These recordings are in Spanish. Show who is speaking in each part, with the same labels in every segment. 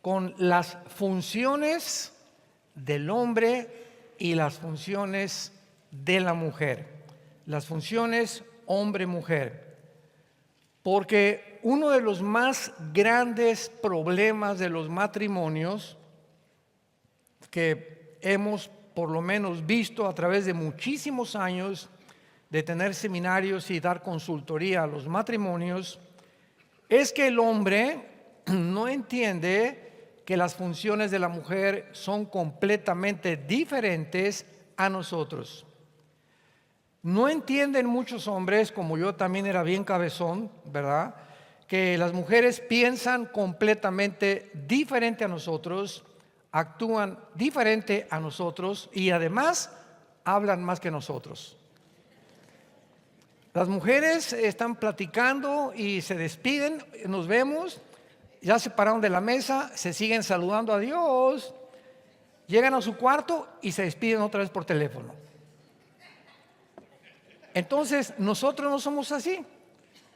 Speaker 1: con las funciones del hombre y las funciones de la mujer. Las funciones hombre-mujer. Porque uno de los más grandes problemas de los matrimonios que hemos por lo menos visto a través de muchísimos años de tener seminarios y dar consultoría a los matrimonios es que el hombre no entiende que las funciones de la mujer son completamente diferentes a nosotros. No entienden muchos hombres, como yo también era bien cabezón, ¿verdad?, que las mujeres piensan completamente diferente a nosotros, actúan diferente a nosotros y además hablan más que nosotros. Las mujeres están platicando y se despiden, nos vemos, ya se pararon de la mesa, se siguen saludando adiós, llegan a su cuarto y se despiden otra vez por teléfono. Entonces nosotros no somos así.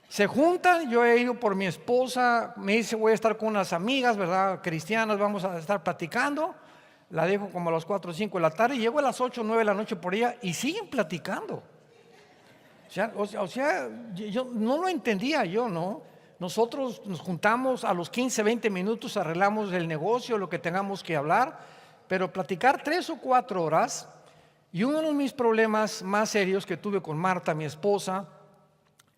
Speaker 1: Se juntan, yo he ido por mi esposa, me dice voy a estar con unas amigas, ¿verdad?, cristianas, vamos a estar platicando. La dejo como a las 4 o 5 de la tarde, llego a las 8 o 9 de la noche por ella y siguen platicando. O sea, yo no lo entendía yo, ¿no? Nosotros nos juntamos a los 15, 20 minutos, arreglamos el negocio, lo que tengamos que hablar, pero platicar 3 o 4 horas. Y uno de mis problemas más serios que tuve con Marta, mi esposa,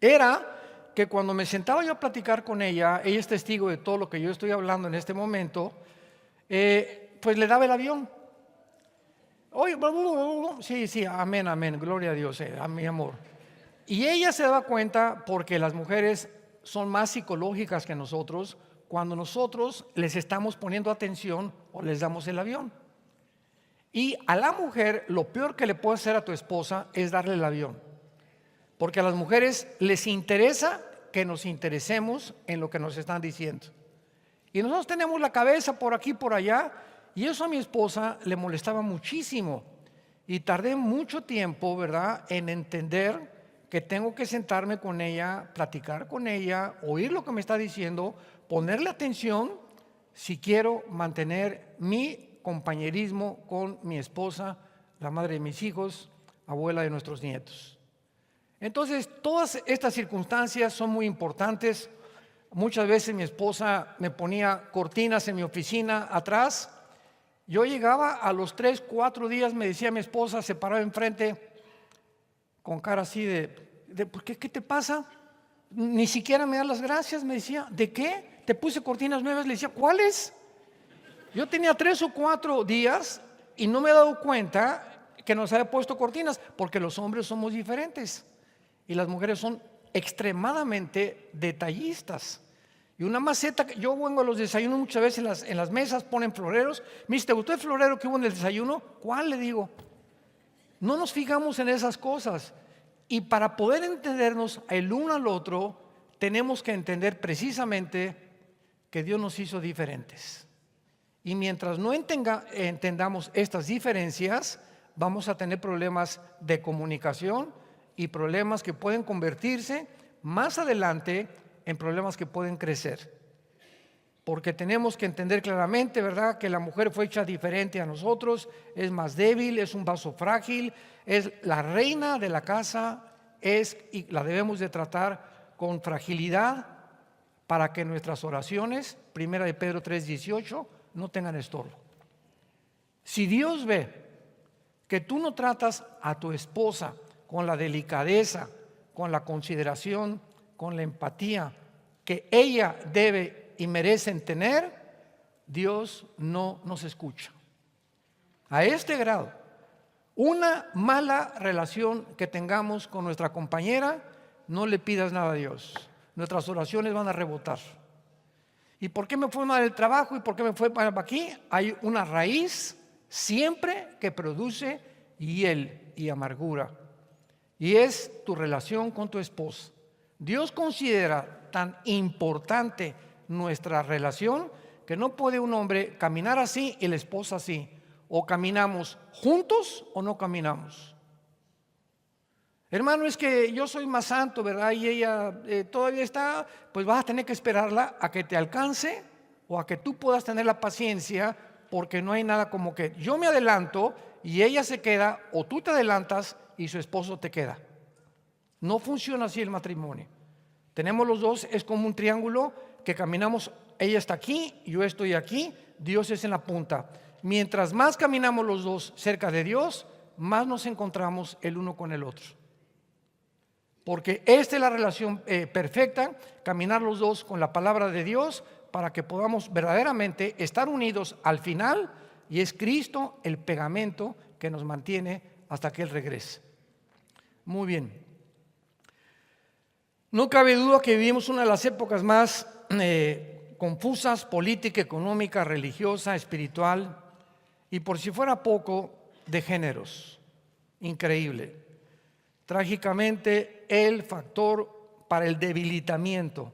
Speaker 1: era que cuando me sentaba yo a platicar con ella, ella es testigo de todo lo que yo estoy hablando en este momento, pues le daba el avión. Oye, sí, amén, amén, gloria a Dios, a mi amor. Y ella se daba cuenta porque las mujeres son más psicológicas que nosotros cuando nosotros les estamos poniendo atención o les damos el avión. Y a la mujer lo peor que le puede hacer a tu esposa es darle el avión. Porque a las mujeres les interesa que nos interesemos en lo que nos están diciendo. Y nosotros tenemos la cabeza por aquí, por allá, y eso a mi esposa le molestaba muchísimo. Y tardé mucho tiempo, ¿verdad?, en entender que tengo que sentarme con ella, platicar con ella, oír lo que me está diciendo, ponerle atención si quiero mantener mi compañerismo con mi esposa, la madre de mis hijos, abuela de nuestros nietos. Entonces, todas estas circunstancias son muy importantes. Muchas veces mi esposa me ponía cortinas en mi oficina atrás. Yo llegaba a los 3, 4 días, me decía mi esposa, se paraba enfrente con cara así de ¿por qué? ¿Qué te pasa? Ni siquiera me da las gracias, me decía. ¿De qué? Te puse cortinas nuevas. Le decía, ¿cuáles? Yo tenía 3 o 4 días y no me he dado cuenta que nos había puesto cortinas, porque los hombres somos diferentes y las mujeres son extremadamente detallistas. Y una maceta, yo vengo a los desayunos muchas veces en las mesas ponen floreros. Me dice, ¿te gustó el florero que hubo en el desayuno? ¿Cuál? Le digo. No nos fijamos en esas cosas. Y para poder entendernos el uno al otro, tenemos que entender precisamente que Dios nos hizo diferentes. Y mientras no entendamos estas diferencias, vamos a tener problemas de comunicación y problemas que pueden convertirse más adelante en problemas que pueden crecer. Porque tenemos que entender claramente, ¿verdad?, que la mujer fue hecha diferente a nosotros, es más débil, es un vaso frágil, es la reina de la casa, y la debemos de tratar con fragilidad para que nuestras oraciones, 1 de Pedro 3:18, no tengan estorbo. Si Dios ve que tú no tratas a tu esposa con la delicadeza, con la consideración, con la empatía que ella debe y merecen tener, Dios no nos escucha. A este grado, una mala relación que tengamos con nuestra compañera, no le pidas nada a Dios. Nuestras oraciones van a rebotar. ¿Y por qué me fue mal el trabajo? ¿Y por qué me fue mal aquí? Hay una raíz siempre que produce hiel y amargura. Y es tu relación con tu esposa. Dios considera tan importante nuestra relación que no puede un hombre caminar así y la esposa así. O caminamos juntos o no caminamos. Hermano, es que yo soy más santo, ¿verdad? Y ella todavía está, pues vas a tener que esperarla a que te alcance o a que tú puedas tener la paciencia, porque no hay nada como que yo me adelanto y ella se queda, o tú te adelantas y su esposo te queda. No funciona así el matrimonio. Tenemos los dos, es como un triángulo que caminamos, ella está aquí, yo estoy aquí, Dios es en la punta. Mientras más caminamos los dos cerca de Dios, más nos encontramos el uno con el otro. Porque esta es la relación perfecta, caminar los dos con la palabra de Dios para que podamos verdaderamente estar unidos al final, y es Cristo el pegamento que nos mantiene hasta que Él regrese. Muy bien. No cabe duda que vivimos una de las épocas más confusas, política, económica, religiosa, espiritual, y por si fuera poco, de géneros. Increíble. Trágicamente, el factor para el debilitamiento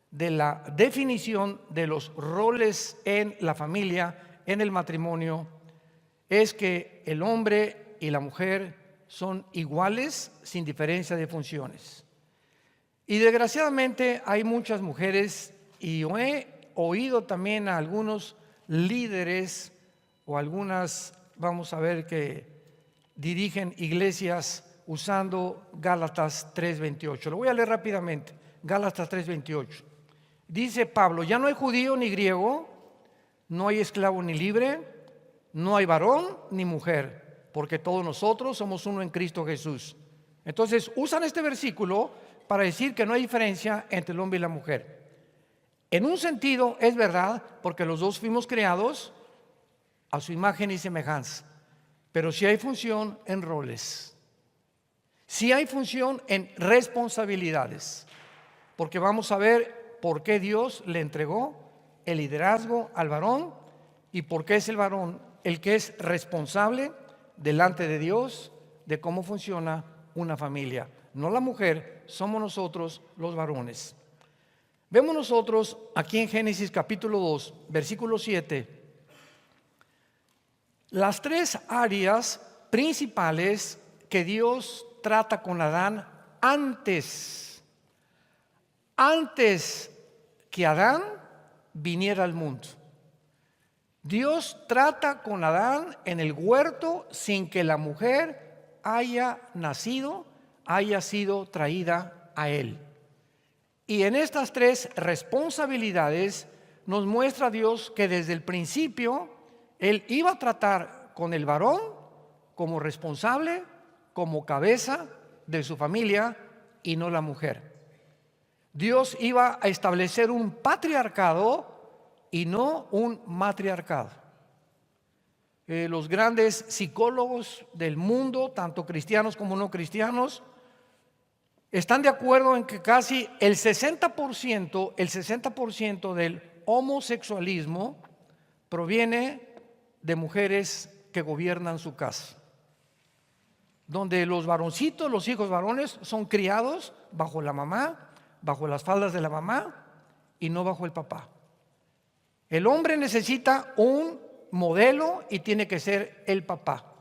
Speaker 1: de la definición de los roles en la familia, en el matrimonio, es que el hombre y la mujer son iguales sin diferencia de funciones. Y desgraciadamente hay muchas mujeres, y he oído también a algunos líderes o algunas, vamos a ver, que dirigen iglesias usando Gálatas 3:28. Lo voy a leer rápidamente. Gálatas 3:28. Dice Pablo: ya no hay judío ni griego, no hay esclavo ni libre, no hay varón ni mujer, porque todos nosotros somos uno en Cristo Jesús. Entonces usan este versículo para decir que no hay diferencia entre el hombre y la mujer. En un sentido es verdad, porque los dos fuimos creados a su imagen y semejanza, pero sí hay función en roles, sí hay función en responsabilidades, porque vamos a ver por qué Dios le entregó el liderazgo al varón y por qué es el varón el que es responsable delante de Dios de cómo funciona una familia. No la mujer, somos nosotros los varones. Vemos nosotros aquí en Génesis capítulo 2, versículo 7, las tres áreas principales que Dios trata con Adán antes que Adán viniera al mundo. Dios trata con Adán en el huerto sin que la mujer haya nacido, haya sido traída a él. Y en estas tres responsabilidades nos muestra Dios que desde el principio Él iba a tratar con el varón como responsable, como cabeza de su familia y no la mujer. Dios iba a establecer un patriarcado y no un matriarcado. Los grandes psicólogos del mundo, tanto cristianos como no cristianos, están de acuerdo en que casi el 60% del homosexualismo proviene de mujeres que gobiernan su casa, donde los varoncitos, los hijos varones, son criados bajo la mamá, bajo las faldas de la mamá y no bajo el papá. El hombre necesita un modelo y tiene que ser el papá.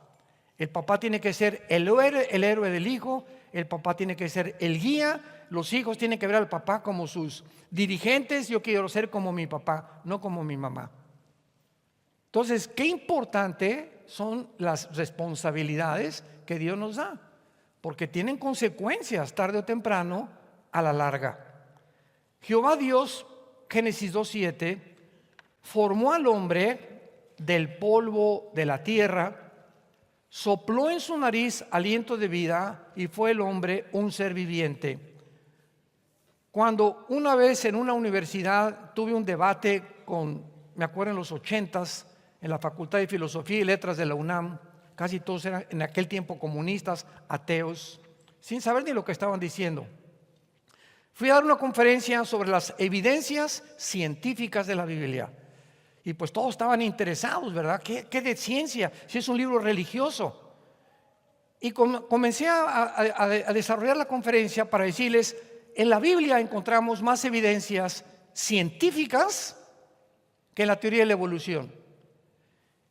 Speaker 1: El papá tiene que ser el héroe del hijo. El papá tiene que ser el guía. Los hijos tienen que ver al papá como sus dirigentes. Yo quiero ser como mi papá, no como mi mamá. Entonces, qué importante son las responsabilidades que Dios nos da, porque tienen consecuencias tarde o temprano a la larga. Jehová Dios, Génesis 2:7, formó al hombre del polvo de la tierra, sopló en su nariz aliento de vida y fue el hombre un ser viviente. Cuando una vez en una universidad tuve un debate me acuerdo en los 80s, en la Facultad de Filosofía y Letras de la UNAM, casi todos eran en aquel tiempo comunistas, ateos, sin saber ni lo que estaban diciendo. Fui a dar una conferencia sobre las evidencias científicas de la Biblia. Y pues todos estaban interesados, ¿verdad? ¿Qué de ciencia? Si es un libro religioso. Y comencé a desarrollar la conferencia para decirles, en la Biblia encontramos más evidencias científicas que en la teoría de la evolución.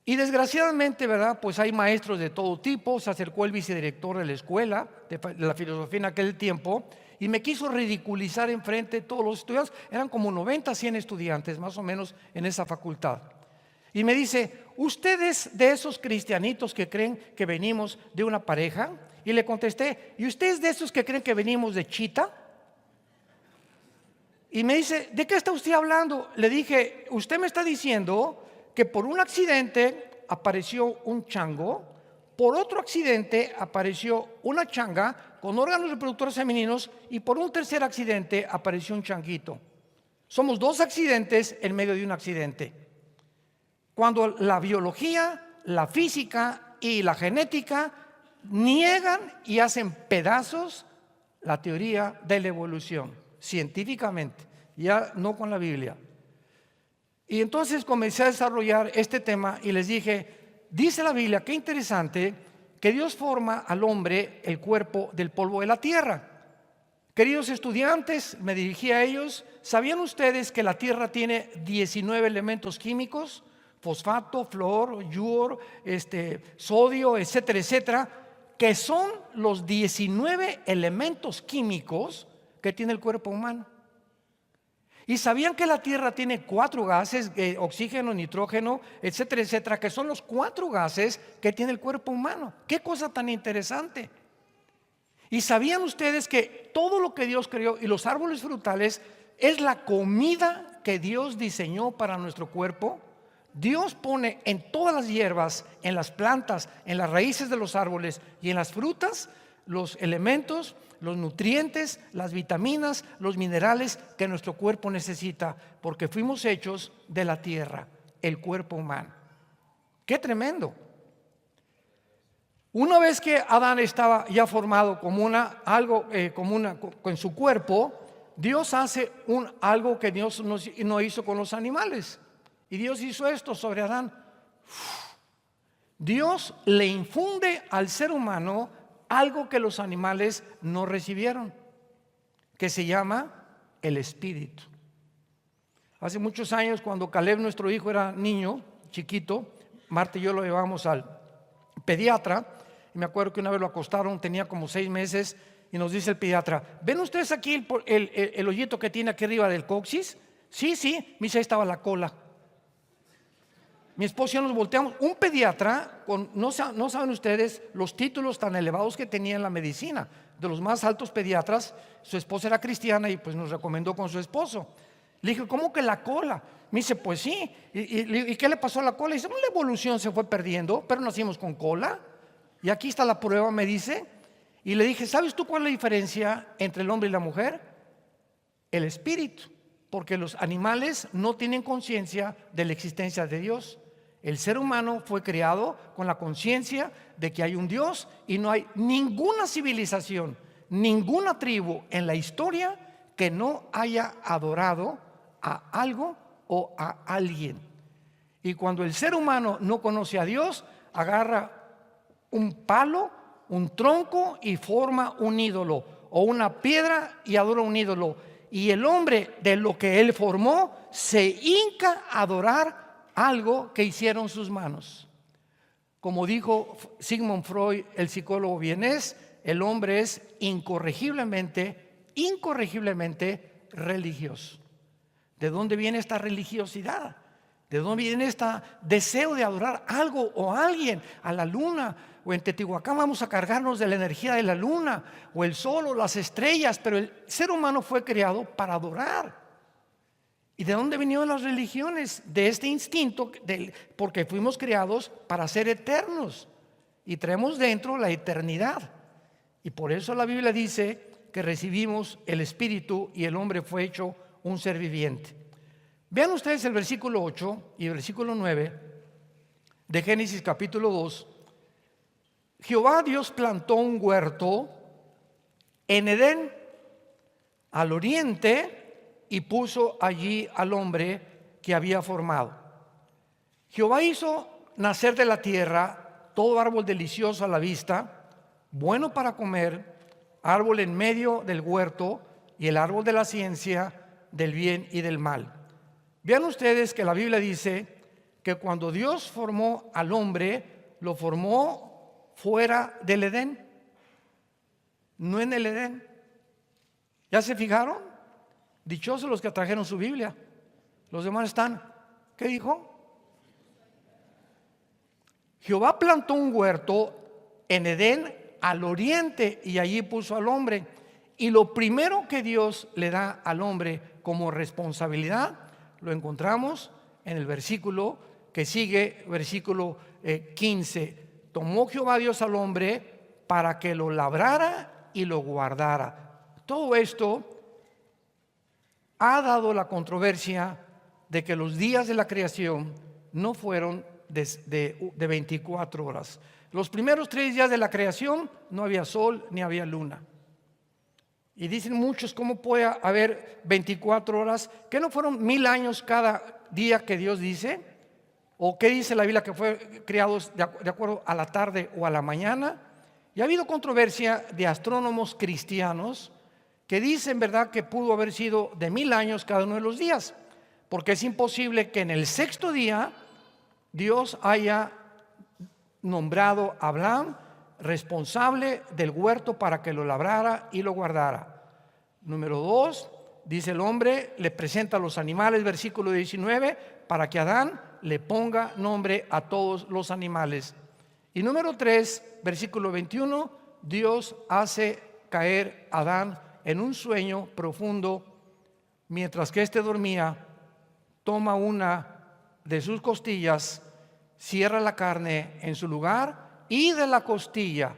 Speaker 1: Y desgraciadamente, ¿verdad? Pues hay maestros de todo tipo. Se acercó el vicedirector de la escuela de la filosofía en aquel tiempo y me quiso ridiculizar enfrente de todos los estudiantes. Eran como 90, 100 estudiantes más o menos en esa facultad. Y me dice: ¿ustedes de esos cristianitos que creen que venimos de una pareja? Y le contesté: ¿y ustedes de esos que creen que venimos de chita? Y me dice: ¿de qué está usted hablando? Le dije: usted me está diciendo que por un accidente apareció un chango, por otro accidente apareció una changa con órganos reproductores femeninos, y por un tercer accidente apareció un changuito. Somos dos accidentes en medio de un accidente. Cuando la biología, la física y la genética niegan y hacen pedazos la teoría de la evolución, científicamente, ya no con la Biblia. Y entonces comencé a desarrollar este tema y les dije: dice la Biblia, qué interesante, que Dios forma al hombre el cuerpo del polvo de la tierra. Queridos estudiantes, me dirigí a ellos: ¿sabían ustedes que la tierra tiene 19 elementos químicos? Fosfato, flúor, yodo, sodio, etcétera, etcétera, que son los 19 elementos químicos que tiene el cuerpo humano. ¿Y sabían que la tierra tiene 4 gases, oxígeno, nitrógeno, etcétera, etcétera, que son los 4 gases que tiene el cuerpo humano? ¡Qué cosa tan interesante! ¿Y sabían ustedes que todo lo que Dios creó y los árboles frutales es la comida que Dios diseñó para nuestro cuerpo? Dios pone en todas las hierbas, en las plantas, en las raíces de los árboles y en las frutas los elementos, los nutrientes, las vitaminas, los minerales que nuestro cuerpo necesita, porque fuimos hechos de la tierra, el cuerpo humano. ¡Qué tremendo! Una vez que Adán estaba ya formado como con su cuerpo, Dios hace algo que Dios no hizo con los animales. Y Dios hizo esto sobre Adán. Dios le infunde al ser humano algo que los animales no recibieron, que se llama el espíritu. Hace muchos años, cuando Caleb, nuestro hijo, era niño, chiquito, Marta y yo lo llevamos al pediatra. Y me acuerdo que una vez lo acostaron, tenía como 6 meses, y nos dice el pediatra: ¿ven ustedes aquí el hoyito que tiene aquí arriba del coxis? Sí, me dice: ahí estaba la cola. Mi esposo y yo nos volteamos. Un pediatra, no saben ustedes los títulos tan elevados que tenía en la medicina, de los más altos pediatras. Su esposa era cristiana y pues nos recomendó con su esposo. Le dije: ¿cómo que la cola? Me dice: pues sí. ¿Y qué le pasó a la cola? Dice: la evolución se fue perdiendo, pero nacimos con cola. Y aquí está la prueba, me dice. Y le dije: ¿sabes tú cuál es la diferencia entre el hombre y la mujer? El espíritu. Porque los animales no tienen conciencia de la existencia de Dios. El ser humano fue creado con la conciencia de que hay un Dios, y no hay ninguna civilización, ninguna tribu en la historia que no haya adorado a algo o a alguien. Y cuando el ser humano no conoce a Dios, agarra un palo, un tronco y forma un ídolo, o una piedra y adora un ídolo. Y el hombre, de lo que él formó, se hinca a adorar algo que hicieron sus manos. Como dijo Sigmund Freud, el psicólogo vienés, el hombre es incorregiblemente religioso. ¿De dónde viene esta religiosidad? ¿De dónde viene este deseo de adorar algo o a alguien? A la luna, o en Teotihuacán vamos a cargarnos de la energía de la luna, o el sol, o las estrellas. Pero el ser humano fue creado para adorar. ¿Y de dónde vinieron las religiones? De este instinto, porque fuimos creados para ser eternos y traemos dentro la eternidad. Y por eso la Biblia dice que recibimos el espíritu y el hombre fue hecho un ser viviente. Vean ustedes el versículo 8 y el versículo 9 de Génesis capítulo 2. Jehová Dios plantó un huerto en Edén, al oriente, y puso allí al hombre que había formado. Jehová hizo nacer de la tierra todo árbol delicioso a la vista, bueno para comer, árbol en medio del huerto, y el árbol de la ciencia del bien y del mal. Vean ustedes que la Biblia dice que cuando Dios formó al hombre, lo formó fuera del Edén, no en el Edén. ¿Ya se fijaron? Dichosos los que trajeron su Biblia. Los demás están, ¿qué dijo? Jehová plantó un huerto en Edén al oriente y allí puso al hombre. Y lo primero que Dios le da al hombre como responsabilidad lo encontramos en el versículo que sigue, versículo 15. Tomó Jehová Dios al hombre para que lo labrara y lo guardara. Todo esto ha dado la controversia de que los días de la creación no fueron de 24 horas. Los primeros 3 días de la creación no había sol ni había luna. Y dicen muchos, ¿cómo puede haber 24 horas? ¿Que no fueron 1000 años cada día que Dios dice? ¿O qué dice la Biblia que fue creados de acuerdo a la tarde o a la mañana? Y ha habido controversia de astrónomos cristianos que dicen, ¿verdad?, que pudo haber sido de 1000 años cada uno de los días, porque es imposible que en el 6º día Dios haya nombrado a Abraham responsable del huerto para que lo labrara y lo guardara. Número 2, dice el hombre, le presenta a los animales, versículo 19, para que Adán le ponga nombre a todos los animales. Y número 3, versículo 21, Dios hace caer a Adán en un sueño profundo, mientras que éste dormía, toma una de sus costillas, cierra la carne en su lugar, y de la costilla,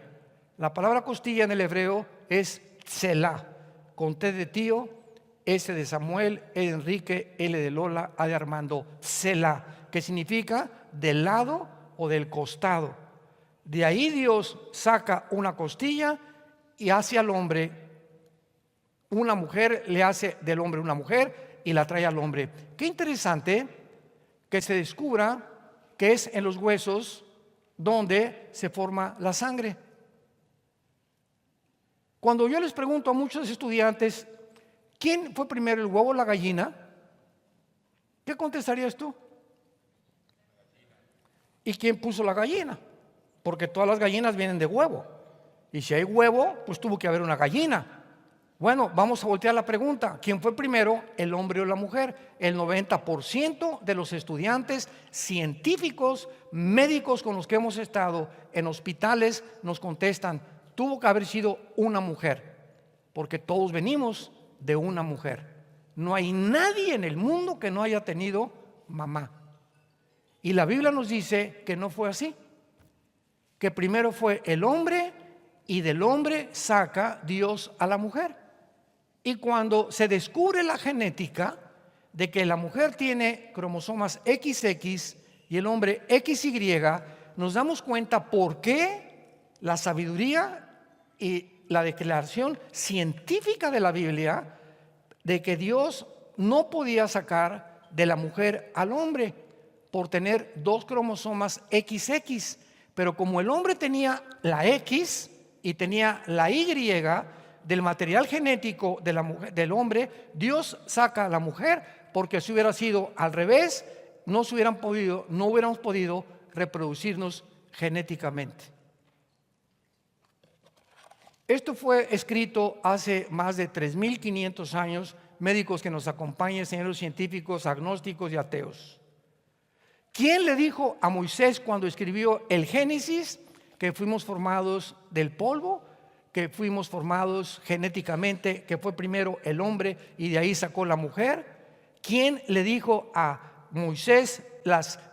Speaker 1: la palabra costilla en el hebreo es Selah, con T de tío, S de Samuel, E de Enrique, L de Lola, A de Armando, Selah, que significa del lado o del costado. De ahí Dios saca una costilla y hace al hombre una mujer, le hace del hombre una mujer y la trae al hombre. Qué interesante que se descubra que es en los huesos donde se forma la sangre. Cuando yo les pregunto a muchos estudiantes, ¿quién fue primero, el huevo o la gallina? ¿Qué contestarías tú? ¿Y quién puso la gallina? Porque todas las gallinas vienen de huevo. Y si hay huevo, pues tuvo que haber una gallina. Bueno, vamos a voltear la pregunta. ¿Quién fue primero, el hombre o la mujer? El 90% de los estudiantes científicos, médicos con los que hemos estado en hospitales nos contestan, tuvo que haber sido una mujer, porque todos venimos de una mujer. No hay nadie en el mundo que no haya tenido mamá. Y la Biblia nos dice que no fue así, que primero fue el hombre y del hombre saca Dios a la mujer. Y cuando se descubre la genética de que la mujer tiene cromosomas XX y el hombre XY, nos damos cuenta por qué la sabiduría y la declaración científica de la Biblia de que Dios no podía sacar de la mujer al hombre por tener 2 cromosomas XX, pero como el hombre tenía la X y tenía la Y del material genético de la mujer, del hombre, Dios saca a la mujer, porque si hubiera sido al revés, no hubiéramos podido reproducirnos genéticamente. Esto fue escrito hace más de 3.500 años. Médicos que nos acompañen, señores científicos, agnósticos y ateos. ¿Quién le dijo a Moisés cuando escribió el Génesis que fuimos formados del polvo, que fuimos formados genéticamente, que fue primero el hombre y de ahí sacó la mujer? ¿Quién le dijo a Moisés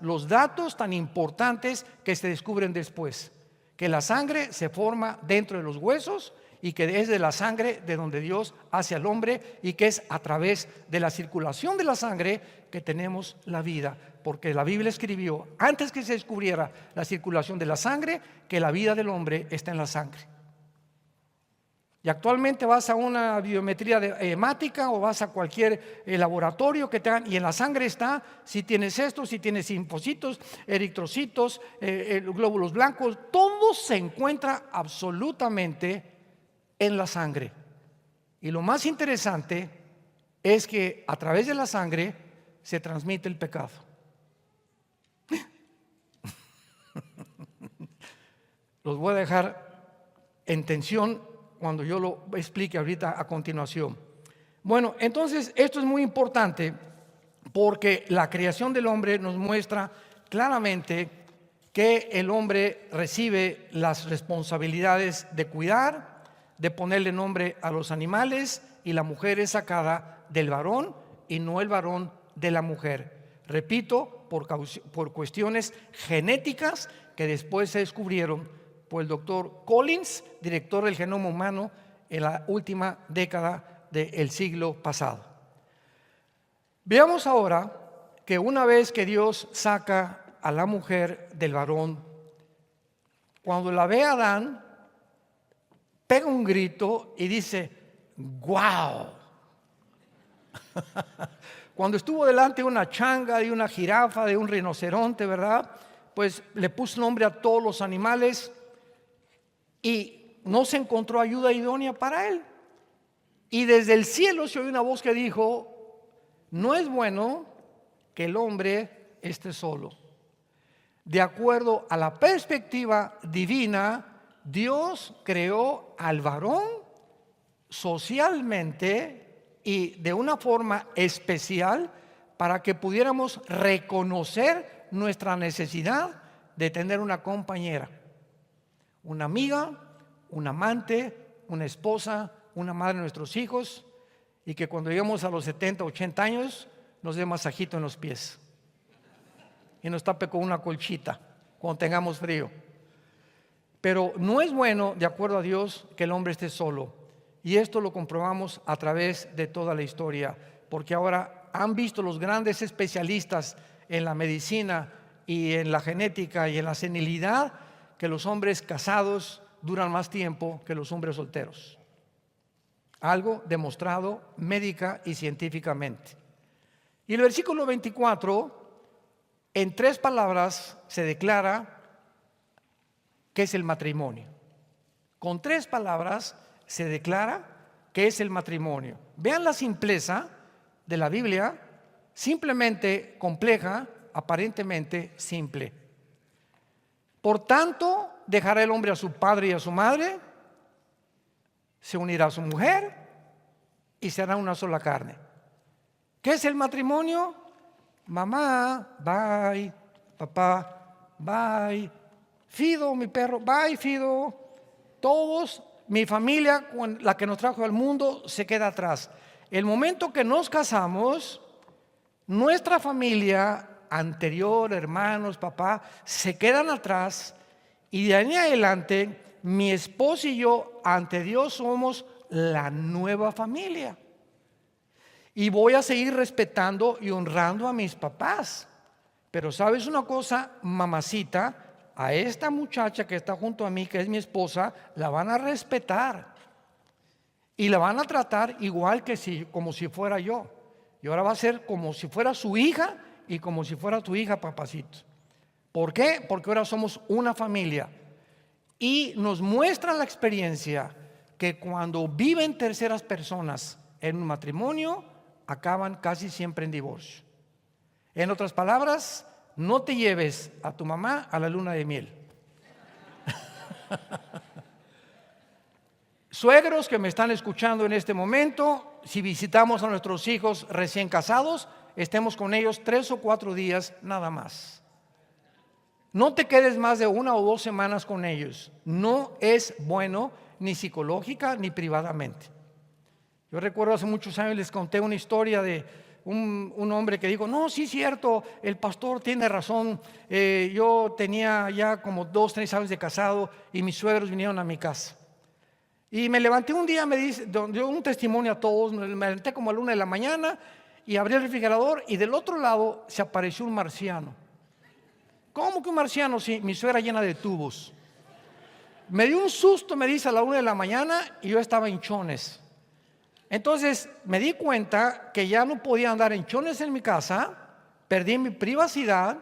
Speaker 1: los datos tan importantes que se descubren después? Que la sangre se forma dentro de los huesos y que es de la sangre de donde Dios hace al hombre, y que es a través de la circulación de la sangre que tenemos la vida, porque la Biblia escribió antes que se descubriera la circulación de la sangre que la vida del hombre está en la sangre. Y actualmente vas a una biometría hemática o vas a cualquier laboratorio que te hagan, y en la sangre está si tienes esto, si tienes linfocitos, eritrocitos, glóbulos blancos, todo se encuentra absolutamente en la sangre. Y lo más interesante es que a través de la sangre se transmite el pecado. Los voy a dejar en tensión cuando yo lo explique ahorita a continuación. Bueno, entonces esto es muy importante porque la creación del hombre nos muestra claramente que el hombre recibe las responsabilidades de cuidar, de ponerle nombre a los animales, y la mujer es sacada del varón y no el varón de la mujer. Repito, por cuestiones genéticas que después se descubrieron por el doctor Collins, director del genoma humano en la última década del siglo pasado. Veamos ahora que una vez que Dios saca a la mujer del varón, cuando la ve Adán, pega un grito y dice: ¡guau! Cuando estuvo delante de una changa, de una jirafa, de un rinoceronte, ¿verdad? Pues le puso nombre a todos los animales y no se encontró ayuda idónea para él. Y desde el cielo se oyó una voz que dijo: no es bueno que el hombre esté solo. De acuerdo a la perspectiva divina, Dios creó al varón socialmente y de una forma especial para que pudiéramos reconocer nuestra necesidad de tener una compañera, una amiga, un amante, una esposa, una madre de nuestros hijos, y que cuando lleguemos a los 70, 80 años nos dé masajito en los pies y nos tape con una colchita cuando tengamos frío. Pero no es bueno, de acuerdo a Dios, que el hombre esté solo. Y esto lo comprobamos a través de toda la historia, porque ahora han visto los grandes especialistas en la medicina y en la genética y en la senilidad que los hombres casados duran más tiempo que los hombres solteros. Algo demostrado médica y científicamente. Y el versículo 24, en 3 palabras se declara qué es el matrimonio. Con 3 palabras se declara qué es el matrimonio. Vean la simpleza de la Biblia, simplemente compleja, aparentemente simple. Por tanto, dejará el hombre a su padre y a su madre, se unirá a su mujer y será una sola carne. ¿Qué es el matrimonio? Mamá, bye. Papá, bye. Fido, mi perro, bye, Fido. Todos, mi familia, la que nos trajo al mundo, se queda atrás. El momento que nos casamos, nuestra familia anterior, hermanos, papá, se quedan atrás, y de ahí en adelante mi esposo y yo ante Dios somos la nueva familia. Y voy a seguir respetando y honrando a mis papás. Pero ¿sabes una cosa, mamacita? A esta muchacha que está junto a mí, que es mi esposa, la van a respetar. Y la van a tratar igual que como si fuera yo. Y ahora va a ser como si fuera su hija y como si fuera tu hija, papacito. ¿Por qué? Porque ahora somos una familia. Y nos muestra la experiencia que cuando viven terceras personas en un matrimonio, acaban casi siempre en divorcio. En otras palabras, no te lleves a tu mamá a la luna de miel. Suegros que me están escuchando en este momento, si visitamos a nuestros hijos recién casados, estemos con ellos 3 o 4 días nada más. No te quedes más de 1 o 2 semanas con ellos. No es bueno ni psicológica ni privadamente. Yo recuerdo hace muchos años les conté una historia de un hombre que dijo: no, sí es cierto, el pastor tiene razón. Yo tenía ya como 2, 3 años de casado y mis suegros vinieron a mi casa. Y me levanté un día, me dice, dio un testimonio a todos, me levanté como a la 1 de la mañana y abrí el refrigerador y del otro lado se apareció un marciano. ¿Cómo que un marciano? Sí, mi suegra llena de tubos. Me dio un susto, me dice, a la 1 de la mañana y yo estaba en chones. Entonces me di cuenta que ya no podía andar en chones en mi casa, perdí mi privacidad,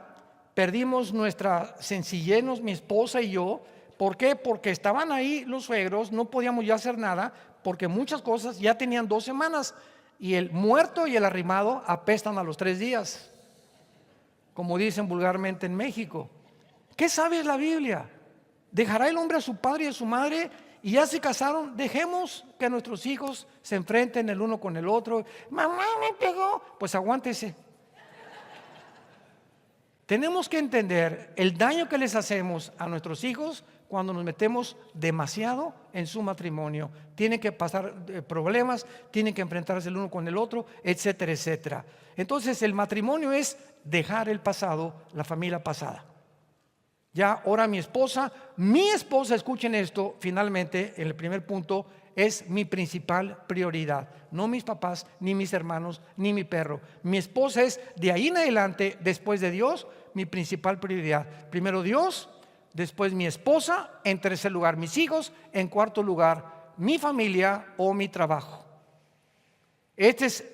Speaker 1: perdimos nuestra sencillez, mi esposa y yo. ¿Por qué? Porque estaban ahí los suegros, no podíamos ya hacer nada, porque muchas cosas ya tenían 2 semanas y el muerto y el arrimado apestan a los 3 días, como dicen vulgarmente en México. ¿Qué sabe la Biblia? Dejará el hombre a su padre y a su madre y ya se casaron, dejemos que nuestros hijos se enfrenten el uno con el otro. Mamá me pegó, pues aguántese. Tenemos que entender el daño que les hacemos a nuestros hijos cuando nos metemos demasiado en su matrimonio. Tienen que pasar problemas, tienen que enfrentarse el uno con el otro, etcétera, etcétera. Entonces el matrimonio es dejar el pasado, la familia pasada. Ya ahora mi esposa, escuchen esto, finalmente, en el primer punto, es mi principal prioridad. No mis papás, ni mis hermanos, ni mi perro. Mi esposa es, de ahí en adelante, después de Dios, mi principal prioridad. Primero Dios, después mi esposa, en tercer lugar mis hijos, en cuarto lugar mi familia o mi trabajo. Esta es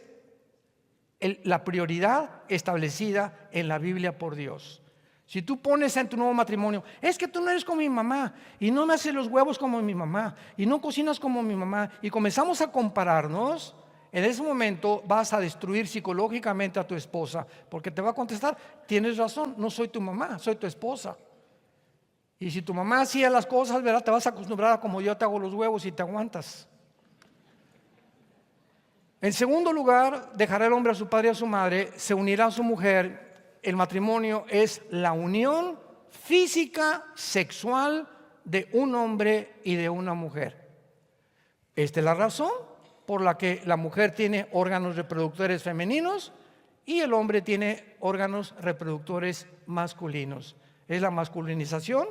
Speaker 1: la prioridad establecida en la Biblia por Dios. Si tú pones en tu nuevo matrimonio, es que tú no eres como mi mamá, y no me haces los huevos como mi mamá, y no cocinas como mi mamá, y comenzamos a compararnos, en ese momento vas a destruir psicológicamente a tu esposa, porque te va a contestar, tienes razón, no soy tu mamá, soy tu esposa. Y si tu mamá hacía las cosas, ¿verdad? Te vas a acostumbrar a como yo te hago los huevos y te aguantas. En segundo lugar, dejará el hombre a su padre y a su madre, se unirá a su mujer. El matrimonio es la unión física, sexual de un hombre y de una mujer. Esta es la razón por la que la mujer tiene órganos reproductores femeninos y el hombre tiene órganos reproductores masculinos. Es la masculinización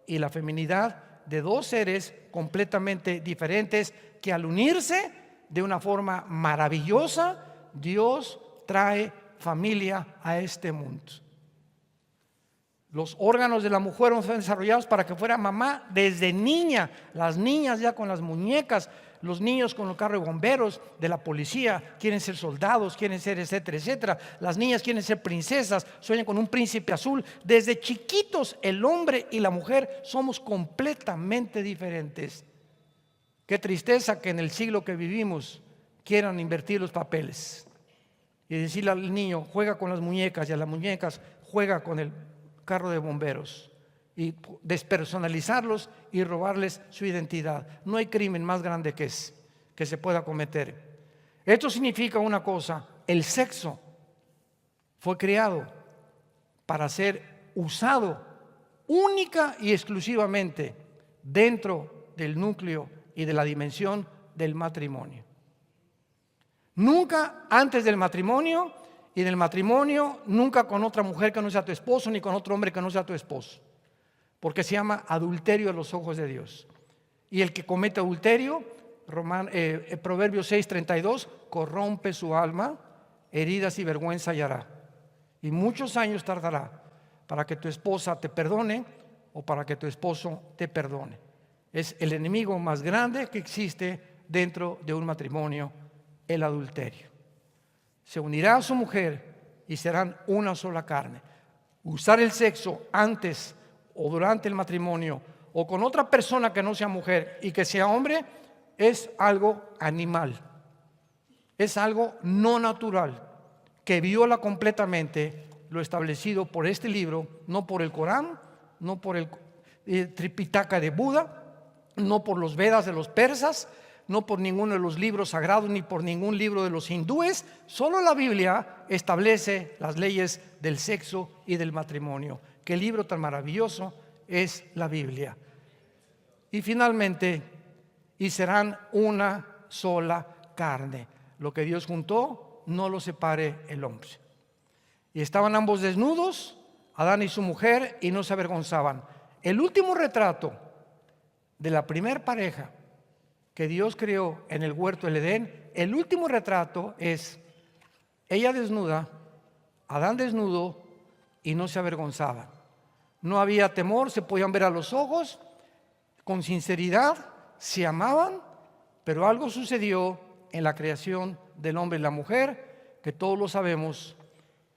Speaker 1: y la feminidad de dos seres completamente diferentes que al unirse de una forma maravillosa, Dios trae familia a este mundo. Los órganos de la mujer fueron desarrollados para que fuera mamá desde niña. Las niñas ya con las muñecas, los niños con los carros de bomberos, de la policía, quieren ser soldados, quieren ser etcétera, etcétera. Las niñas quieren ser princesas, sueñan con un príncipe azul. Desde chiquitos el hombre y la mujer somos completamente diferentes. Qué tristeza que en el siglo que vivimos quieran invertir los papeles y decirle al niño, juega con las muñecas, y a las muñecas, juega con el carro de bomberos, y despersonalizarlos y robarles su identidad. No hay crimen más grande que se pueda cometer. Esto significa una cosa: el sexo fue creado para ser usado única y exclusivamente dentro del núcleo y de la dimensión del matrimonio. Nunca antes del matrimonio, y en el matrimonio nunca con otra mujer que no sea tu esposo, ni con otro hombre que no sea tu esposo, porque se llama adulterio a los ojos de Dios. Y el que comete adulterio, Proverbios 6:32, corrompe su alma, heridas y vergüenza hallará, y muchos años tardará para que tu esposa te perdone o para que tu esposo te perdone. Es el enemigo más grande que existe dentro de un matrimonio, el adulterio. Se unirá a su mujer y serán una sola carne. Usar el sexo antes o durante el matrimonio o con otra persona que no sea mujer y que sea hombre es algo animal, es algo no natural, que viola completamente lo establecido por este libro, no por el Corán, no por el Tripitaka de Buda, no por los Vedas de los persas, no por ninguno de los libros sagrados, ni por ningún libro de los hindúes. Solo la Biblia establece las leyes del sexo y del matrimonio. Qué libro tan maravilloso es la Biblia. Y finalmente, y serán una sola carne. Lo que Dios juntó, no lo separe el hombre. Y estaban ambos desnudos, Adán y su mujer, y no se avergonzaban. El último retrato de la primer pareja que Dios creó en el huerto del Edén, el último retrato es ella desnuda, Adán desnudo, y no se avergonzaban. No había temor, se podían ver a los ojos, con sinceridad, se amaban, pero algo sucedió en la creación del hombre y la mujer, que todos lo sabemos.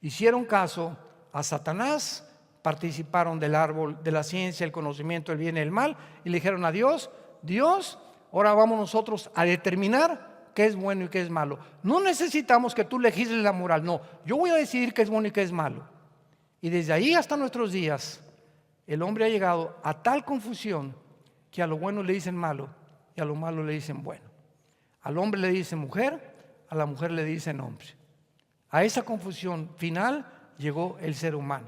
Speaker 1: Hicieron caso a Satanás, participaron del árbol de la ciencia, el conocimiento del bien y el mal, y le dijeron a Dios, Dios, ahora vamos nosotros a determinar qué es bueno y qué es malo. No necesitamos que tú legisles la moral, no, yo voy a decidir qué es bueno y qué es malo. Y desde ahí hasta nuestros días, el hombre ha llegado a tal confusión que a lo bueno le dicen malo y a lo malo le dicen bueno. Al hombre le dicen mujer, a la mujer le dicen hombre. A esa confusión final llegó el ser humano.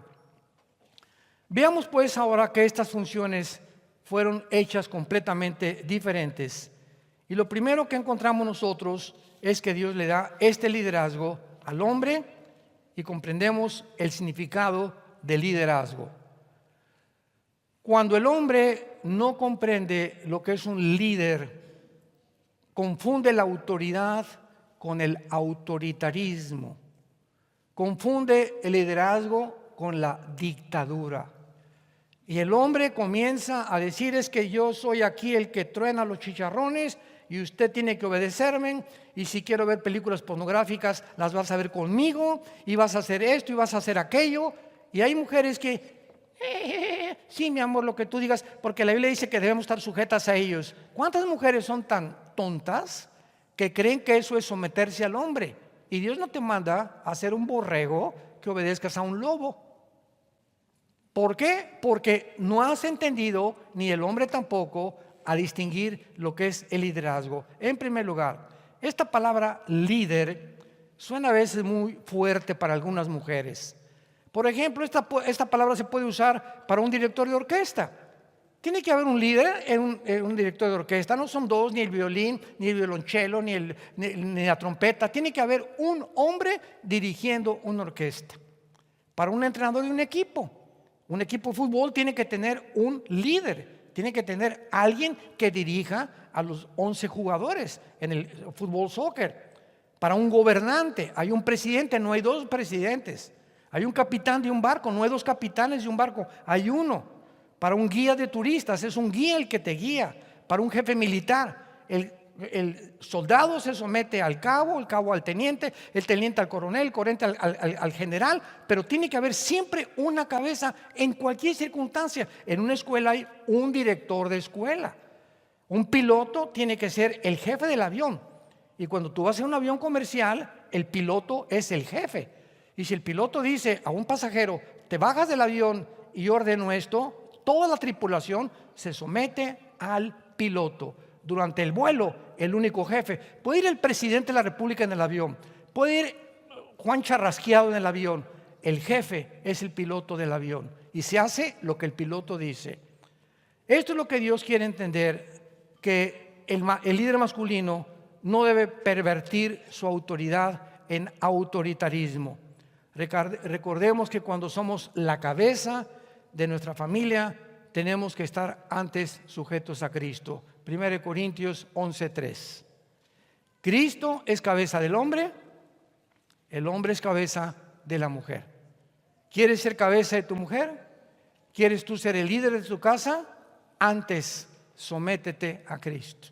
Speaker 1: Veamos pues ahora que estas funciones fueron hechas completamente diferentes. Y lo primero que encontramos nosotros es que Dios le da este liderazgo al hombre y comprendemos el significado del liderazgo. Cuando el hombre no comprende lo que es un líder, confunde la autoridad con el autoritarismo, confunde el liderazgo con la dictadura. Y el hombre comienza a decir: es que yo soy aquí el que truena los chicharrones y usted tiene que obedecerme, y si quiero ver películas pornográficas las vas a ver conmigo, y vas a hacer esto y vas a hacer aquello. Y hay mujeres que sí, mi amor, lo que tú digas, porque la Biblia dice que debemos estar sujetas a ellos. ¿Cuántas mujeres son tan tontas que creen que eso es someterse al hombre? Y Dios no te manda a ser un borrego que obedezcas a un lobo. ¿Por qué? Porque no has entendido, ni el hombre tampoco, a distinguir lo que es el liderazgo. En primer lugar, esta palabra líder suena a veces muy fuerte para algunas mujeres. Por ejemplo, esta palabra se puede usar para un director de orquesta. Tiene que haber un líder en un director de orquesta. No son dos, ni el violín, ni el violonchelo, ni la trompeta. Tiene que haber un hombre dirigiendo una orquesta. Para un entrenador de un equipo de fútbol tiene que tener un líder. Tiene que tener alguien que dirija a los 11 jugadores en el fútbol soccer. Para un gobernante hay un presidente, no hay dos presidentes. Hay un capitán de un barco, no hay dos capitanes de un barco, hay uno. Para un guía de turistas es un guía el que te guía. Para un jefe militar, el soldado se somete al cabo, el cabo al teniente, el teniente al coronel, el coronel al general. Pero tiene que haber siempre una cabeza en cualquier circunstancia. En una escuela hay un director de escuela. Un piloto tiene que ser el jefe del avión. Y cuando tú vas en un avión comercial, el piloto es el jefe. Y si el piloto dice a un pasajero: te bajas del avión y yo ordeno esto, toda la tripulación se somete al piloto. Durante el vuelo, el único jefe. Puede ir el presidente de la República en el avión, puede ir Juan Charrasqueado en el avión. El jefe es el piloto del avión y se hace lo que el piloto dice. Esto es lo que Dios quiere entender, que el líder masculino no debe pervertir su autoridad en autoritarismo. Recordemos que cuando somos la cabeza de nuestra familia, tenemos que estar antes sujetos a Cristo. 1 Corintios 11:3. Cristo es cabeza del hombre, el hombre es cabeza de la mujer. ¿Quieres ser cabeza de tu mujer? ¿Quieres tú ser el líder de tu casa? Antes sométete a Cristo.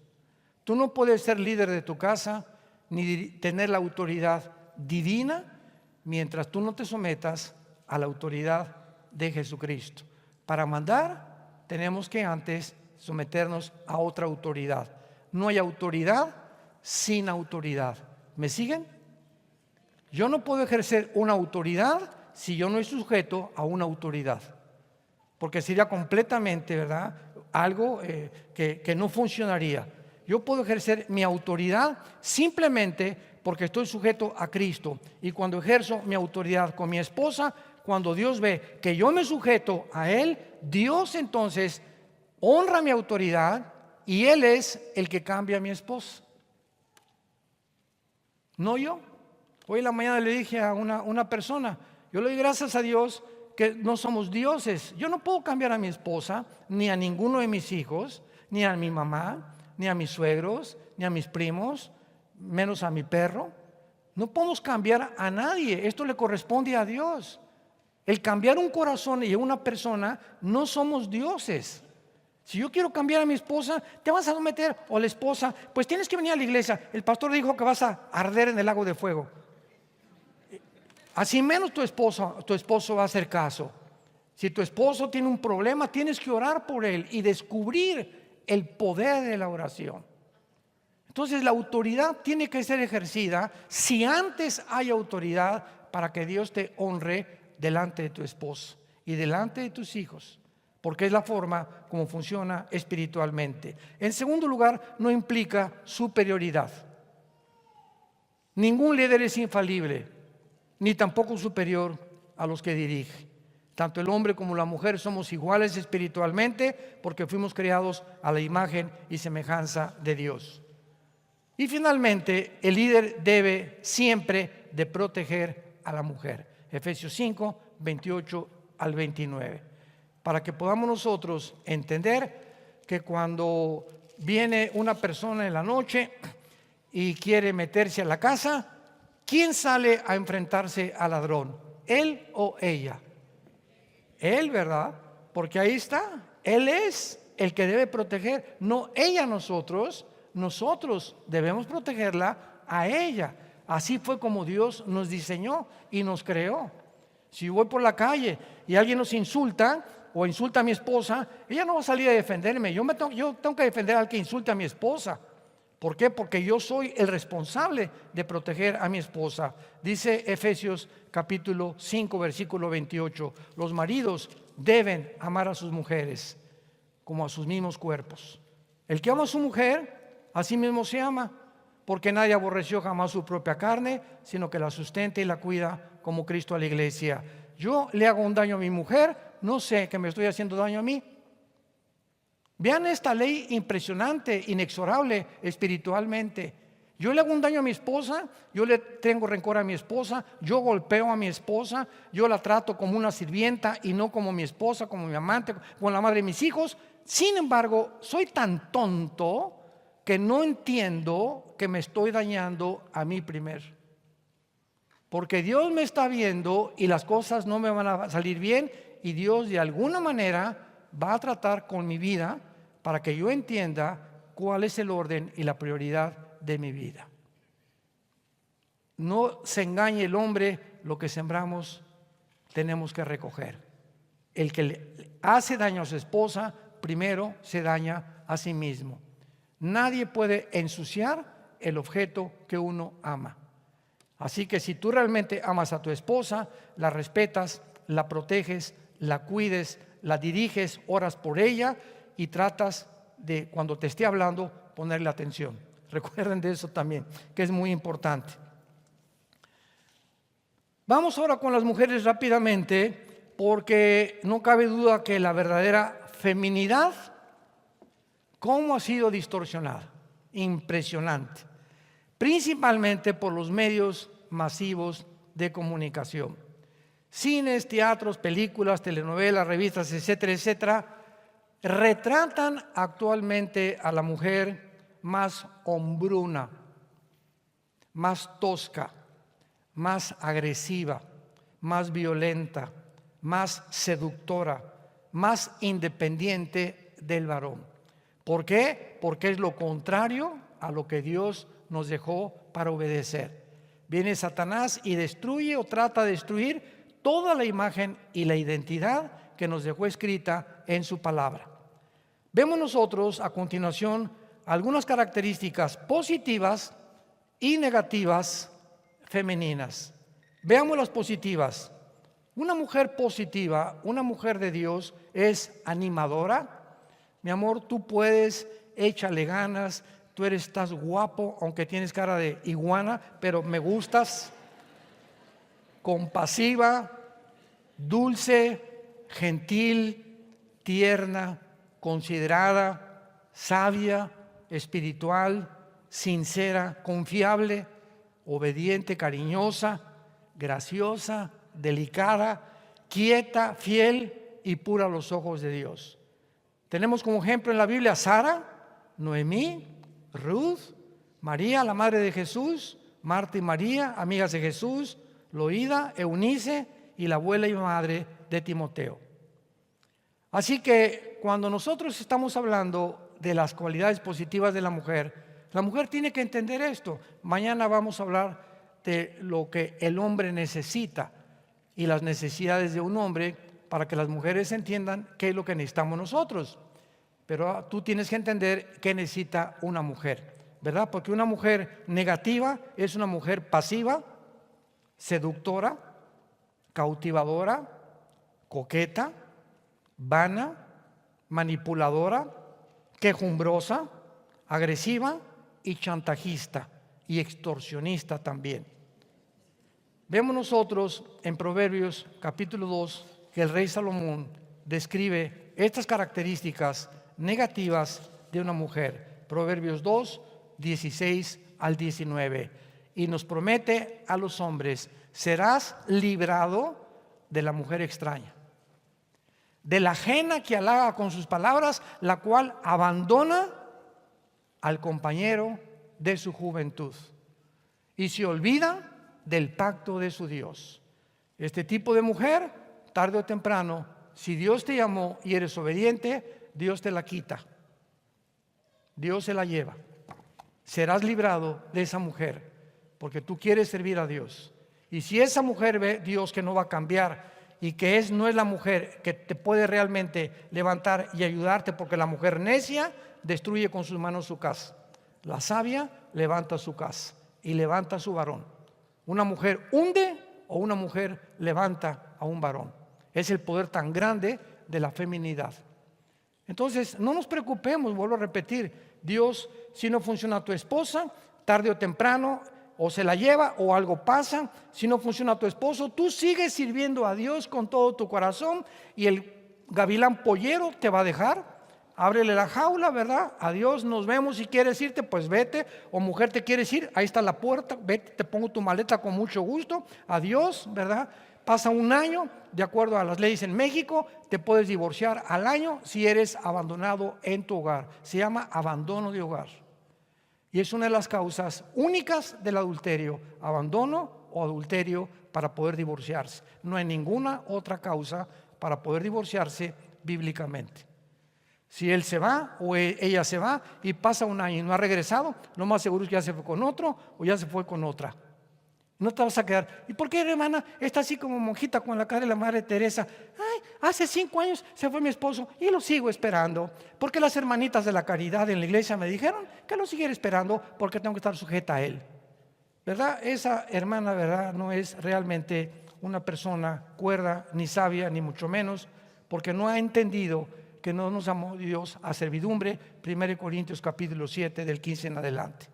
Speaker 1: Tú no puedes ser líder de tu casa ni tener la autoridad divina mientras tú no te sometas a la autoridad de Jesucristo. Para mandar tenemos que antes someternos a otra autoridad. No hay autoridad sin autoridad. ¿Me siguen? Yo no puedo ejercer una autoridad si yo no estoy sujeto a una autoridad, porque sería completamente, ¿verdad?, algo que no funcionaría. Yo puedo ejercer mi autoridad simplemente porque estoy sujeto a Cristo. Y cuando ejerzo mi autoridad con mi esposa, cuando Dios ve que yo me sujeto a Él, Dios entonces honra mi autoridad y Él es el que cambia a mi esposa, no yo. Hoy en la mañana le dije a una persona: yo le doy gracias a Dios que no somos dioses. Yo no puedo cambiar a mi esposa, ni a ninguno de mis hijos, ni a mi mamá, ni a mis suegros, ni a mis primos, menos a mi perro. No podemos cambiar a nadie. Esto le corresponde a Dios. El cambiar un corazón y una persona, no somos dioses. Si yo quiero cambiar a mi esposa, te vas a someter, o la esposa, pues tienes que venir a la iglesia. El pastor dijo que vas a arder en el lago de fuego. Así menos tu esposo va a hacer caso. Si tu esposo tiene un problema, tienes que orar por él y descubrir el poder de la oración. Entonces la autoridad tiene que ser ejercida si antes hay autoridad, para que Dios te honre delante de tu esposo y delante de tus hijos. porque es la forma como funciona espiritualmente. En segundo lugar, no implica superioridad. Ningún líder es infalible, ni tampoco superior a los que dirige. Tanto el hombre como la mujer somos iguales espiritualmente porque fuimos creados a la imagen y semejanza de Dios. Y finalmente, el líder debe siempre de proteger a la mujer. Efesios 5, 28 al 29. Para que podamos nosotros entender que cuando viene una persona en la noche y quiere meterse a la casa, ¿quién sale a enfrentarse al ladrón? ¿Él o ella? Él, ¿verdad? Porque ahí está. Él es el que debe proteger, no ella a nosotros. Nosotros debemos protegerla a ella. Así fue como Dios nos diseñó y nos creó. Si voy por la calle y alguien nos insulta o insulta a mi esposa, ella no va a salir a defenderme. Yo tengo que defender al que insulte a mi esposa. ¿Por qué? Porque yo soy el responsable de proteger a mi esposa. Dice Efesios capítulo 5, versículo 28. Los maridos deben amar a sus mujeres como a sus mismos cuerpos. El que ama a su mujer, a sí mismo se ama, porque nadie aborreció jamás su propia carne, sino que la sustenta y la cuida como Cristo a la iglesia. Yo le hago un daño a mi mujer, no sé que me estoy haciendo daño a mí. Vean esta ley impresionante, inexorable espiritualmente. Yo le hago un daño a mi esposa, yo le tengo rencor a mi esposa, yo golpeo a mi esposa, yo la trato como una sirvienta y no como mi esposa, como mi amante, como la madre de mis hijos. Sin embargo, soy tan tonto que no entiendo que me estoy dañando a mí primero. Porque Dios me está viendo y las cosas no me van a salir bien y Dios de alguna manera va a tratar con mi vida para que yo entienda cuál es el orden y la prioridad de mi vida. No se engañe el hombre, lo que sembramos tenemos que recoger. El que le hace daño a su esposa, primero se daña a sí mismo. Nadie puede ensuciar el objeto que uno ama. Así que si tú realmente amas a tu esposa, la respetas, la proteges, la cuides, la diriges, oras por ella y tratas de, cuando te esté hablando, ponerle atención. Recuerden de eso también, que es muy importante. Vamos ahora con las mujeres rápidamente, porque no cabe duda que la verdadera feminidad, ¿cómo ha sido distorsionada? Impresionante. Principalmente por los medios masivos de comunicación. Cines, teatros, películas, telenovelas, revistas, etcétera, etcétera, retratan actualmente a la mujer más hombruna, más tosca, más agresiva, más violenta, más seductora, más independiente del varón. ¿Por qué? Porque es lo contrario a lo que Dios nos dejó para obedecer. Viene Satanás y destruye o trata de destruir toda la imagen y la identidad que nos dejó escrita en su palabra. Vemos nosotros a continuación algunas características positivas y negativas femeninas. Veamos las positivas. Una mujer positiva, una mujer de Dios, es animadora. Mi amor, tú puedes, échale ganas. Tú estás guapo, aunque tienes cara de iguana, pero me gustas. Compasiva, dulce, gentil, tierna, considerada, sabia, espiritual, sincera, confiable, obediente, cariñosa, graciosa, delicada, quieta, fiel y pura a los ojos de Dios. Tenemos como ejemplo en la Biblia a Sara, Noemí, Ruth, María, la madre de Jesús, Marta y María, amigas de Jesús, Loída, Eunice y la abuela y madre de Timoteo. Así que cuando nosotros estamos hablando de las cualidades positivas de la mujer tiene que entender esto. Mañana vamos a hablar de lo que el hombre necesita y las necesidades de un hombre para que las mujeres entiendan qué es lo que necesitamos nosotros. Pero tú tienes que entender qué necesita una mujer, ¿verdad? Porque una mujer negativa es una mujer pasiva, seductora, cautivadora, coqueta, vana, manipuladora, quejumbrosa, agresiva y chantajista y extorsionista también. Vemos nosotros en Proverbios capítulo 2 que el rey Salomón describe estas características negativas de una mujer. Proverbios 2, 16 al 19. Y nos promete a los hombres: serás librado de la mujer extraña, de la ajena que halaga con sus palabras, la cual abandona al compañero de su juventud y se olvida del pacto de su Dios. Este tipo de mujer, tarde o temprano, si Dios te llamó y eres obediente, Dios te la quita, Dios se la lleva. Serás librado de esa mujer porque tú quieres servir a Dios. Y si esa mujer ve Dios que no va a cambiar y que no es la mujer que te puede realmente levantar y ayudarte, porque la mujer necia destruye con sus manos su casa, la sabia levanta su casa y levanta a su varón. Una mujer hunde o una mujer levanta a un varón. Es el poder tan grande de la feminidad. Entonces no nos preocupemos, vuelvo a repetir, Dios, si no funciona tu esposa, tarde o temprano o se la lleva o algo pasa. Si no funciona tu esposo, tú sigues sirviendo a Dios con todo tu corazón y el gavilán pollero te va a dejar. Ábrele la jaula, ¿verdad? Adiós, nos vemos. Si quieres irte, pues vete. O mujer, te quieres ir, ahí está la puerta, vete, te pongo tu maleta con mucho gusto. Adiós, ¿verdad? Pasa un año, de acuerdo a las leyes en México, te puedes divorciar al año si eres abandonado en tu hogar. Se llama abandono de hogar. Y es una de las causas únicas del adulterio, abandono o adulterio, para poder divorciarse. No hay ninguna otra causa para poder divorciarse bíblicamente. Si él se va o ella se va y pasa un año y no ha regresado, lo más seguro es que ya se fue con otro o ya se fue con otra. No te vas a quedar. ¿Y por qué, hermana, está así como monjita con la cara de la Madre Teresa? Ay, hace 5 años se fue mi esposo y lo sigo esperando. Porque las hermanitas de la caridad en la iglesia me dijeron que lo siguiera esperando porque tengo que estar sujeta a él. ¿Verdad? Esa hermana, ¿verdad?, no es realmente una persona cuerda, ni sabia, ni mucho menos, porque no ha entendido que no nos llamó Dios a servidumbre. 1 Corintios capítulo 7 del 15 en adelante.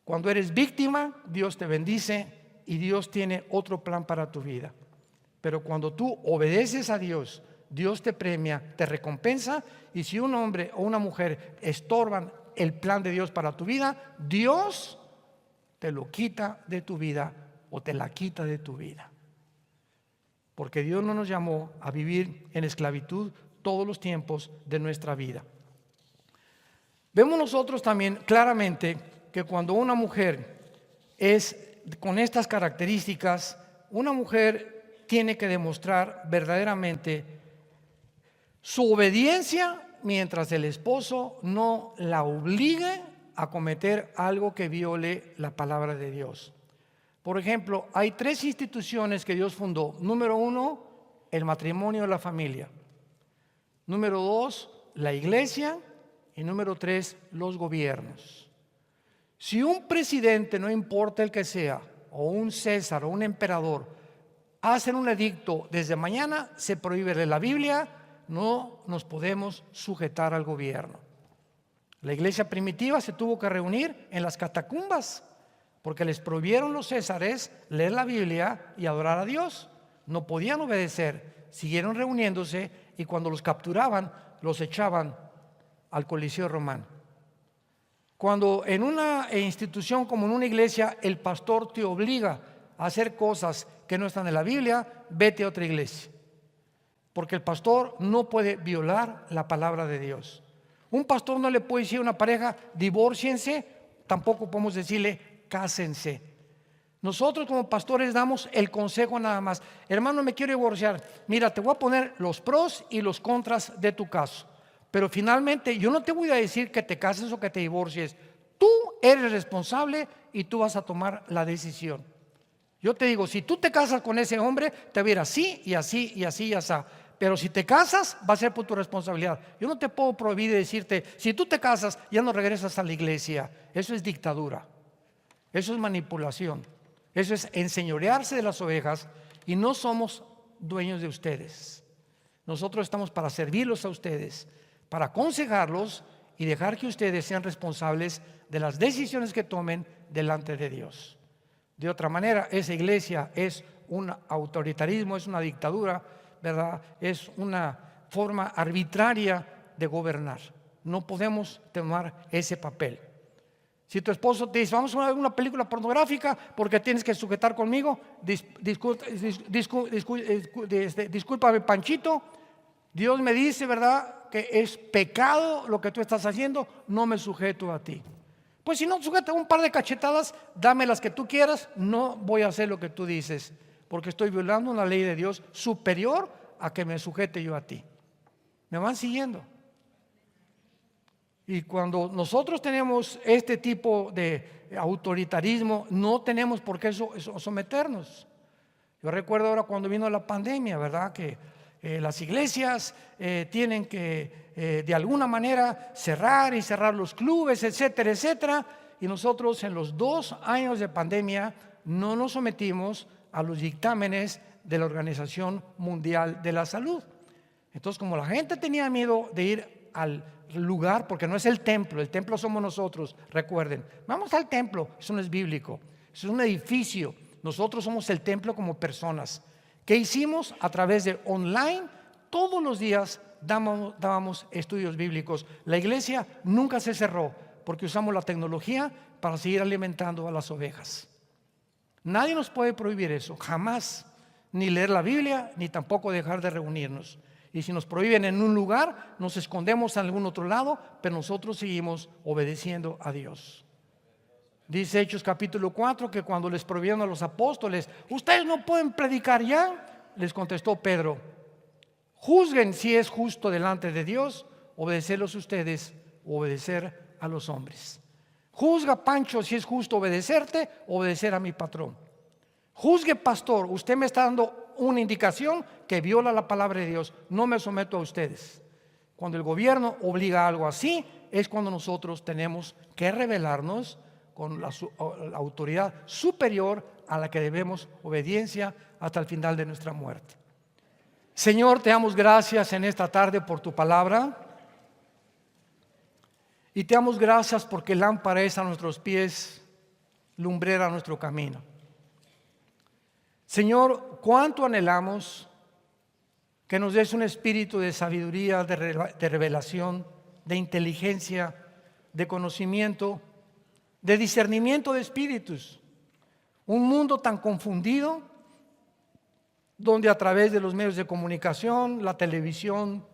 Speaker 1: Cuando eres víctima, Dios te bendice y Dios tiene otro plan para tu vida. Pero cuando tú obedeces a Dios, Dios te premia, te recompensa. Y si un hombre o una mujer estorban el plan de Dios para tu vida, Dios te lo quita de tu vida o te la quita de tu vida. Porque Dios no nos llamó a vivir en esclavitud todos los tiempos de nuestra vida. Vemos nosotros también claramente que cuando una mujer es con estas características, una mujer tiene que demostrar verdaderamente su obediencia mientras el esposo no la obligue a cometer algo que viole la palabra de Dios. Por ejemplo, hay 3 instituciones que Dios fundó. Número 1, el matrimonio y la familia. Número 2, la iglesia. Y número 3, los gobiernos. Si un presidente, no importa el que sea, o un César o un emperador, hacen un edicto desde mañana, se prohíbe de la Biblia, no nos podemos sujetar al gobierno. La iglesia primitiva se tuvo que reunir en las catacumbas porque les prohibieron los césares leer la Biblia y adorar a Dios. No podían obedecer, siguieron reuniéndose y cuando los capturaban, los echaban al Coliseo Romano. Cuando en una institución como en una iglesia el pastor te obliga a hacer cosas que no están en la Biblia, vete a otra iglesia. Porque el pastor no puede violar la palabra de Dios. Un pastor no le puede decir a una pareja, divórciense, tampoco podemos decirle, cásense. Nosotros como pastores damos el consejo nada más. Hermano, me quiero divorciar. Mira, te voy a poner los pros y los contras de tu caso. Pero finalmente yo no te voy a decir que te cases o que te divorcies. Tú eres responsable y tú vas a tomar la decisión. Yo te digo, si tú te casas con ese hombre, te va a ir así y así y así y así. Pero si te casas, va a ser por tu responsabilidad. Yo no te puedo prohibir de decirte, si tú te casas, ya no regresas a la iglesia. Eso es dictadura. Eso es manipulación. Eso es enseñorearse de las ovejas y no somos dueños de ustedes. Nosotros estamos para servirlos a ustedes, para aconsejarlos y dejar que ustedes sean responsables de las decisiones que tomen delante de Dios. De otra manera, esa iglesia es un autoritarismo, es una dictadura, ¿verdad? Es una forma arbitraria de gobernar. No podemos tomar ese papel. Si tu esposo te dice, vamos a ver una película pornográfica porque tienes que sujetar conmigo, discúlpame, Panchito, Dios me dice, ¿verdad?, que es pecado lo que tú estás haciendo, no me sujeto a ti. Pues si no sujetas un par de cachetadas, dame las que tú quieras, no voy a hacer lo que tú dices, porque estoy violando una ley de Dios superior a que me sujete yo a ti. ¿Me van siguiendo? Y cuando nosotros tenemos este tipo de autoritarismo, no tenemos por qué someternos. Yo recuerdo ahora cuando vino la pandemia, ¿verdad?, que las iglesias tienen que de alguna manera cerrar los clubes, etcétera, etcétera. Y nosotros en los 2 años de pandemia no nos sometimos a los dictámenes de la Organización Mundial de la Salud. Entonces, como la gente tenía miedo de ir al lugar, porque no es el templo somos nosotros, recuerden, vamos al templo, eso no es bíblico, eso es un edificio, nosotros somos el templo como personas. ¿Qué hicimos? A través de online, todos los días dábamos estudios bíblicos. La iglesia nunca se cerró porque usamos la tecnología para seguir alimentando a las ovejas. Nadie nos puede prohibir eso, jamás, ni leer la Biblia, ni tampoco dejar de reunirnos. Y si nos prohíben en un lugar, nos escondemos en algún otro lado, pero nosotros seguimos obedeciendo a Dios. Dice Hechos capítulo 4 que cuando les prohibieron a los apóstoles, ustedes no pueden predicar ya, les contestó Pedro, juzguen si es justo delante de Dios obedecerlos ustedes o obedecer a los hombres. Juzga, Pancho, si es justo obedecerte o obedecer a mi patrón. Juzgue, pastor, usted me está dando una indicación que viola la palabra de Dios, no me someto a ustedes. Cuando el gobierno obliga a algo así, es cuando nosotros tenemos que rebelarnos con la autoridad superior a la que debemos obediencia hasta el final de nuestra muerte. Señor, te damos gracias en esta tarde por tu palabra y te damos gracias porque lámpara es a nuestros pies, lumbrera a nuestro camino. Señor, cuánto anhelamos que nos des un espíritu de sabiduría, de revelación, de inteligencia, de conocimiento, de discernimiento de espíritus. Un mundo tan confundido, donde a través de los medios de comunicación, la televisión,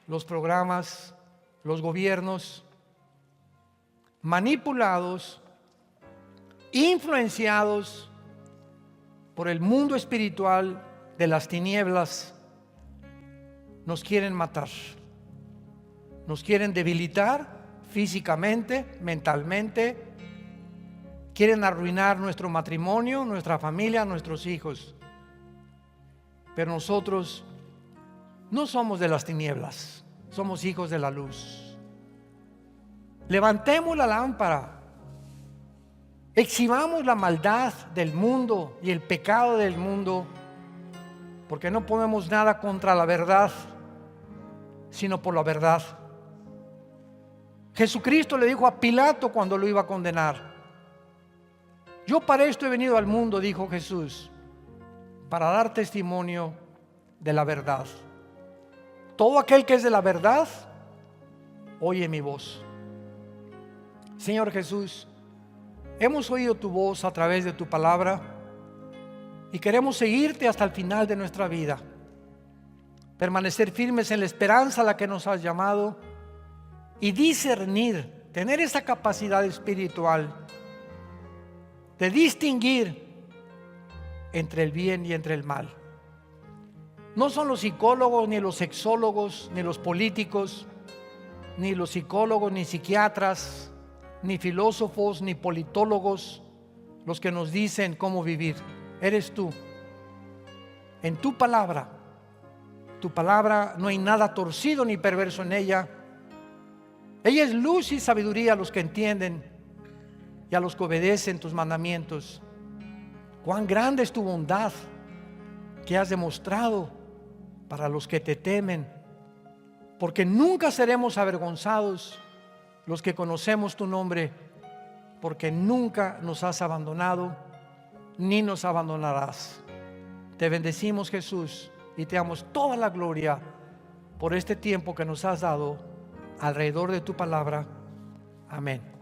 Speaker 1: los programas, los gobiernos, manipulados, influenciados por el mundo espiritual de las tinieblas, nos quieren matar, nos quieren debilitar físicamente, mentalmente, quieren arruinar nuestro matrimonio, nuestra familia, nuestros hijos. Pero nosotros no somos de las tinieblas, somos hijos de la luz. Levantemos la lámpara, exhibamos la maldad del mundo y el pecado del mundo, porque no ponemos nada contra la verdad, sino por la verdad. Jesucristo le dijo a Pilato cuando lo iba a condenar: yo para esto he venido al mundo, dijo Jesús, para dar testimonio de la verdad. Todo aquel que es de la verdad, oye mi voz. Señor Jesús, hemos oído tu voz a través de tu palabra y queremos seguirte hasta el final de nuestra vida. Permanecer firmes en la esperanza a la que nos has llamado y discernir, tener esa capacidad espiritual de distinguir entre el bien y entre el mal. No son los psicólogos, ni los sexólogos, ni los políticos, ni los psicólogos, ni psiquiatras, ni filósofos, ni politólogos los que nos dicen cómo vivir. Eres tú. En tu palabra no hay nada torcido ni perverso en ella. Ella es luz y sabiduría a los que entienden y a los que obedecen tus mandamientos. Cuán grande es tu bondad que has demostrado para los que te temen, porque nunca seremos avergonzados los que conocemos tu nombre, porque nunca nos has abandonado ni nos abandonarás. Te bendecimos, Jesús, y te damos toda la gloria por este tiempo que nos has dado alrededor de tu palabra. Amén.